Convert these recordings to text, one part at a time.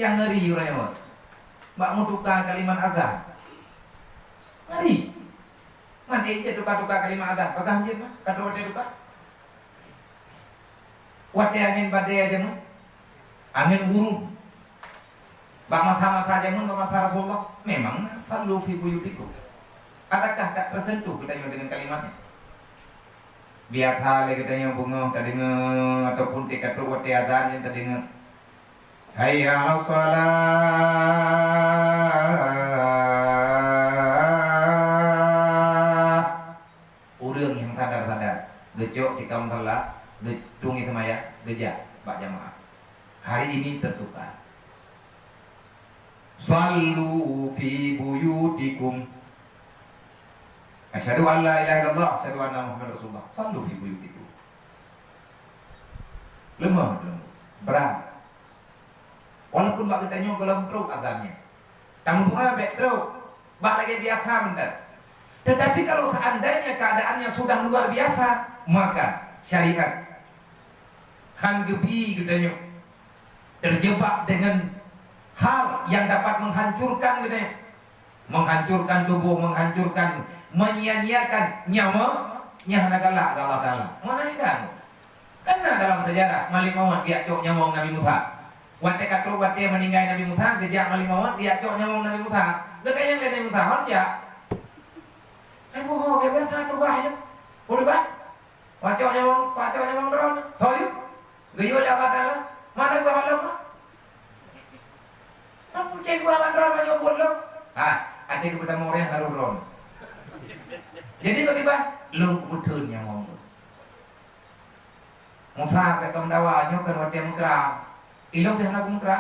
yang ngeri urang mbak mau tukar kalimat azan ngeri mandi je tukar kalimat azan pegang je mah kata wate tukar wate angin badai aja mah angin urut bak mata-mata aja mah mata Rasulullah memang sallu fi buyutikum adakah tak tersentuh kita dengan kalimatnya biar hal kita yang bunga tadi ataupun tiket wate azan yang tadi hayya 'alas shalah urang yang sadar-sadar gejok di kaum salat gedung itu maya gejak pak jamaah hari ini tertukar sallu fi buyutikum asyhadu an la ilaha illallah asyhadu anna muhammadar rasulullah sallu fi buyutikum lemah berat walaupun bak kita nyong kalau truk azannya tanggung jawab truk bak lagi biasa bentar tetapi kalau seandainya keadaannya sudah luar biasa maka syariat han gebi gitu terjebak dengan hal yang dapat menghancurkan gitu menghancurkan tubuh menghancurkan menyia-nyiakan nyawa nyah nagala Allah taala mana tidak karena dalam sejarah Malik Maud dia cok nyamong Nabi Musa wate katro wate meninggal Nabi Musa gejak Malik Maud dia cok nyamong Nabi Musa gede yang Nabi Musa hon ya ibu ho ge biasa tu bah ya udah bah wacok nyamong dron soyu geyo Allah taala mana gua malam kamu cek gua dron aja bolong ada kepada orang yang harus dron jadi bagaimana lu betul nyamong Musa bekom dawa nyokan wate mukra ilok dia nak mukra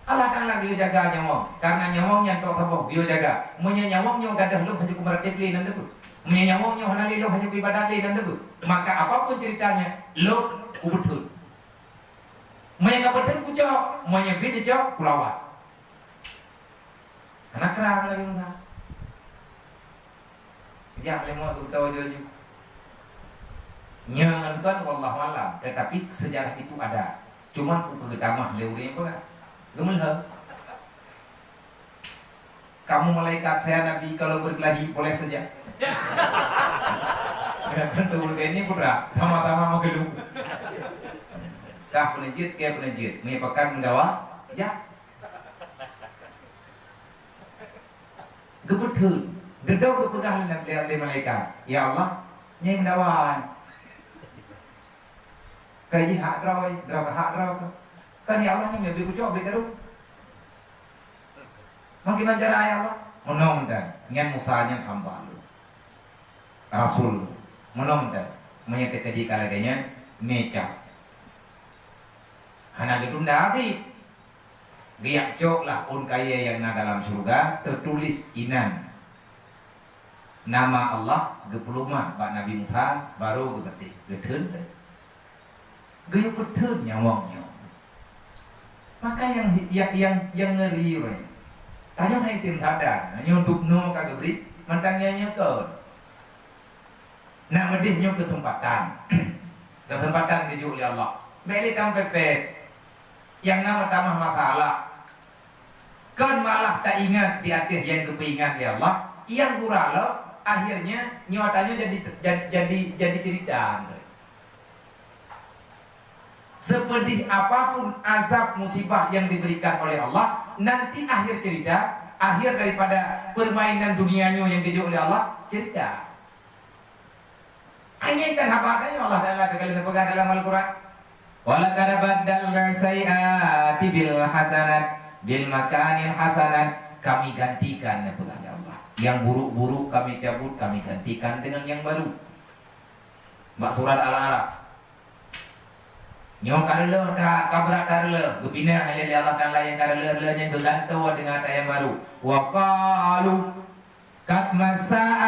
Allah kan lagi jaga nyamong karena nyamong yang tok sabok dia jaga munya nyamong nyo gadah lu hanya kumaratif li nan debu munya nyamong nyo hanali lu hanya ibadat li nan debu maka apapun ceritanya lu betul munya kabetul kucok munya bid cok kulawat anak kerang lagi Musa ya lemo tu tahu jojo nyangankan wallahu alam tetapi sejarah itu ada cuman ku kegetamah leure apa gemel kamu malaikat saya nabi kalau berkelahi boleh saja kan tuh ini putra sama-sama mau gelung kah penejit kayak penejit menyebabkan mendawa ya gebetul gedau kepegahan lihat malaikat ya Allah nyai mendawan kaji hak rawi draga hak raw kan ya Allah ni lebih kucok begitu makin cara ya Allah menom dan ngan musanya hamba lu rasul menom dan menyete tadi kalaganya meca hana gitu ndati biak cok lah un kaya yang na dalam surga tertulis inan nama Allah gepulumah Pak Nabi Musa baru gebetik gedeun gaya betul nyawangnya maka yang ngeri tanya hai tim sadar nyunduk no kagak beri mantangnya nyekor nah medihnya kesempatan dijual oleh Allah beli tampepet yang nama tamah masalah kan malah tak ingat di atas yang kepingat ya Allah yang guralo akhirnya nyatanya jadi cerita sepedih apapun azab musibah yang diberikan oleh Allah nanti akhir cerita akhir daripada permainan dunianya yang dijual oleh Allah cerita inginkan apa-apanya Allah Ta'ala kalian pegang dalam Al-Quran walaqad baddalna sayyi'ati bil hasanat bil makanil hasanat kami gantikan ya pegang Allah yang buruk-buruk kami cabut kami gantikan dengan yang baru Mbak surat Al-Araf nyong kareleur ka kabrak kareleur gepina halil Allah Taala yang kareleur nya geganto dengan ayat yang baru wa qalu kat masa'abana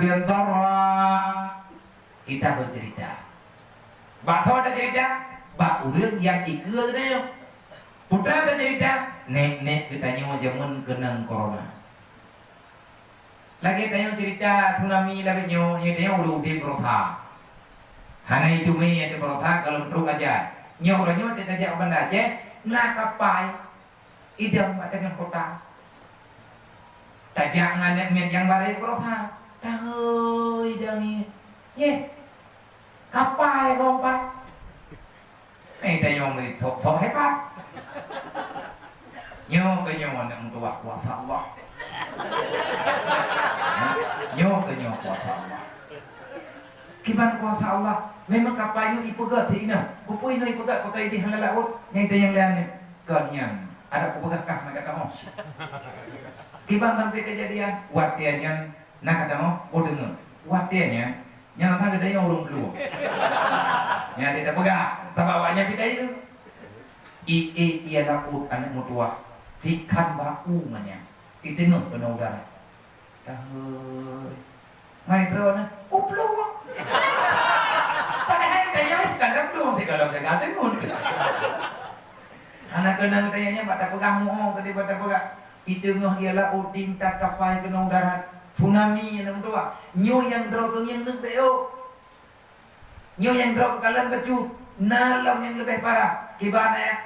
bil dharra kita bercerita bakso ada cerita bak urang yang ikeu teh putra ada cerita nek ditanya mau jamun kenang corona lagi tanya cerita tsunami lagi nyo nya udah di Propa hana itu me yang diperotah kalau truk aja nyoronyo tidak jauh benda je nak kapai idam dengan kota tajak nganek yang balai kota tahu idam ni ye kapai kompakแต่โยมเลยถกให้ปั๊บโยมก็โยมนั่งตัวkuasa Allahโยมก็โยมkuasa Allah kiban kuasa Allah memang kapalnya ipegat tina kupui no ipegat kota ini halal laut yang yang lain ni kernyang ada kupegat kah nak kata mau kiban sampai kejadian watiannya nak kata mau dengar watiannya yang tak ada yang urung keluar yang tidak pegang terbawanya kita itu ialah anak mutua ikan baku mana itu nggak penuh darah main berapa upload padahal tayang kadang belum sih kalau jaga tenun anak kenang tayangnya pada pegang mau ke pada pegang itu nggak ialah tingkat kapal penuh darah tsunami yang mutua nyo yang draw ke yang neo nyo yang draw kalian baju nalam yang lebih parah kibana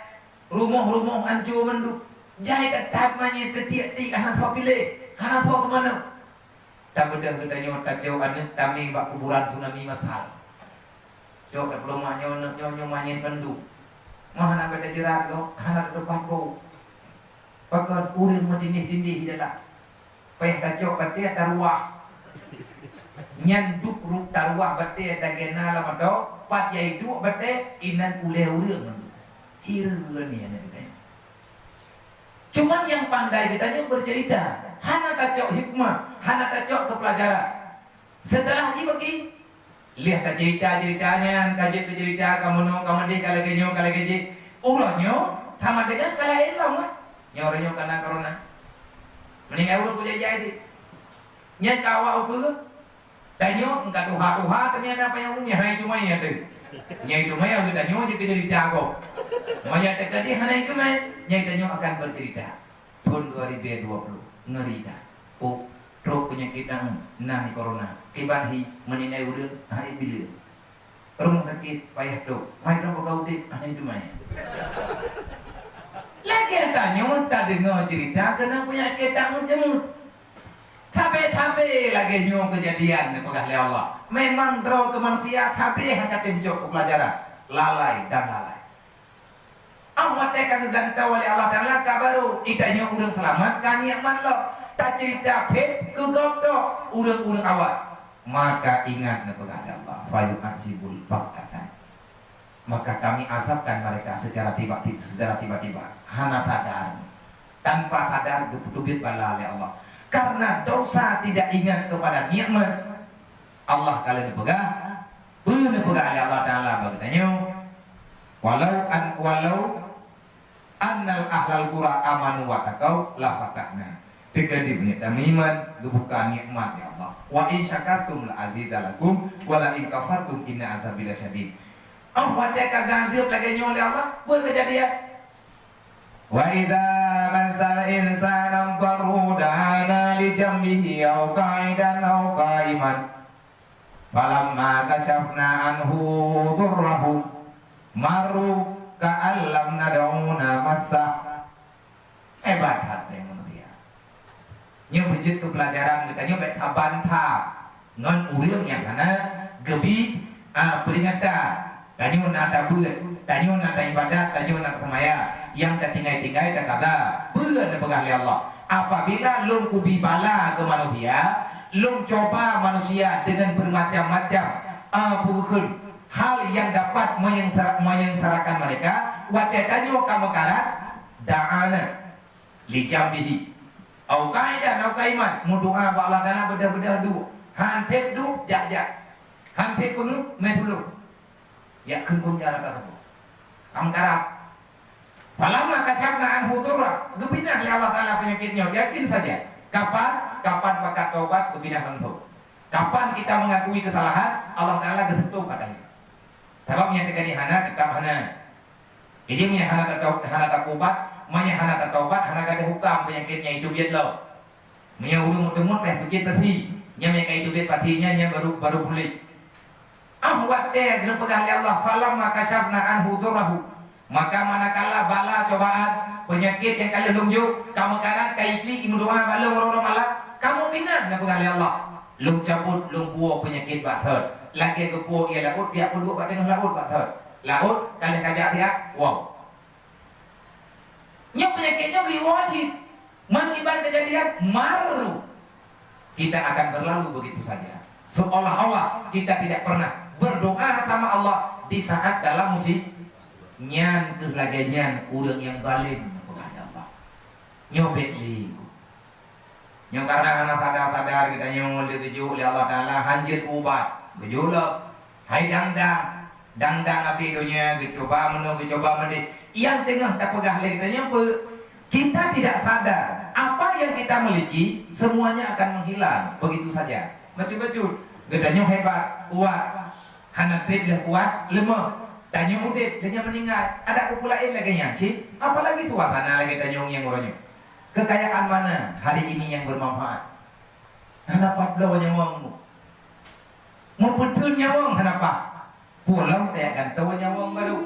rumah-rumah hancur menduk jahit tatmanya ketiak-tiak anak sok pilih anak sok kemana tak beda-beda nyo tak jauh anak kami bak kuburan tsunami masal jauh tak perlu nyo manyin menduk mah anak beda jerat kau anak depan kau pakai urin matindih-tindih tidak payah tajok batia taruah nyanduk ruk taruah batia dagena lama do pat yai du batia inan uleu reung hireun ni ana kita cuman yang pandai ditanya bercerita hana tajok hikmah hana tajok kepelajaran setelah dibagi lihat cerita-ceritanya kaji cerita kamu no kamu di kalau keji uronyo sama dengan kalau elong nyoronyo karena corona meninggal urut punya jadi nya kawa ukur tanyo engka tuha ternyata apa yang punya hai cuma ya tu nya itu mah aku tanyo jadi cerita ko maya tekadi hana itu mah nya tanyo akan bercerita tahun 2020 ngeri dah truk penyakit nah corona kibanhi meninggal urut hari bila rumah sakit payah tu mai tu kau dik hana itu mah lagi tanya tak dengar cerita kena penyakit tak menjemut tapi lagi nyo kejadian pegah oleh Allah memang draw ke manusia tapi hanya tunjuk ke pelajaran lalai dan lalai awak teka kegantau oleh Allah Ta'ala kabaru itanya udah selamat kan yang matlab tak cerita pet ke gopdok urang awak maka ingat pegah Allah fayu aksibul baktatan maka kami asapkan mereka secara tiba-tiba hana sadar tanpa sadar gebudut bala oleh Allah karena dosa tidak ingat kepada nikmat Allah kalian pegang oleh Allah Ta'ala bertanya walau annal ahlal qura amanu wa taqau la fatahna tegadi punya tamiman gebuka nikmat ya Allah wa in syakartum la azizalakum wa la in kafartum inna azabi lasyadid awak teka ganti lagi oleh Allah buat kejadian wa idza masal insana qarru dana li jambihi aw qa'idan aw qa'iman falamma kashafna anhu durrahu maru ka'allam nad'una massa hebat hati manusia nyo bejit ke pelajaran kita nyo bet bantah non urang yang kana gebi peringatan tanyo nata beut tanyo nata ibadat tanyo nata semaya yang tertinggai-tinggai tak kata beut pegah oleh Allah apabila lum kubi bala ke manusia lum coba manusia dengan bermacam-macam pukul hal yang dapat menyengsarakan mereka watetanyo kamu karat da'ana li jambihi au qaidan au qaiman mudu'a ba'la dana bedah-bedah du hantet du jak-jak hantet pengu mesulu ya kun jarak kata angkara palama kasyafna anhu turra gebinah li Allah Ta'ala penyakitnya yakin saja kapan bakat taubat gebinah tentu kapan kita mengakui kesalahan Allah Ta'ala gentu padanya sebabnya tegani hana tetap hana jadi punya hana taubat punya hana taubat hana kada hukam penyakitnya itu biat lo punya urung mudemut leh bejit pati nya mereka itu biat patinya nya baru pulih ahwat teh dengan pegah Allah falam maka syafna anhu durahu Maka manakala bala cobaan penyakit yang kalian lungjuk, kamu karan kaitli imu doa bala orang malam, kamu pindah na pengali Allah. Lung cabut lung puo penyakit bathar. Lagi ke puo ia laut dia pun dua tengah laut bathar. Laut kalian kajak dia, wow. Nya penyakitnya riwasi. Mengiban kejadian maru. Kita akan berlalu begitu saja. Seolah-olah kita tidak pernah berdoa sama Allah di saat dalam musibah. Nyan kelaganya urang yang balim kepada Allah. Nyobet li. Yang karena anak sadar-sadar kita nyong dituju oleh Allah Taala hanjir ubat. Gejolak. Hai dangdang. Dangdang api dunia coba menunggu coba mandi. Yang tengah tak pegah lagi kita apa? Kita tidak sadar apa yang kita miliki semuanya akan menghilang begitu saja. Betul-betul. Gedanya hebat, kuat. Hanapit dah kuat, lemah. Tanya mudik, dia meninggal. Ada populain lagi nyanci. Apalagi tua tanah lagi tanya yang orangnya. Kekayaan mana hari ini yang bermanfaat? Kenapa belum nyawang? Mau betul nyawang kenapa? Pulau tak akan tahu nyawang baru.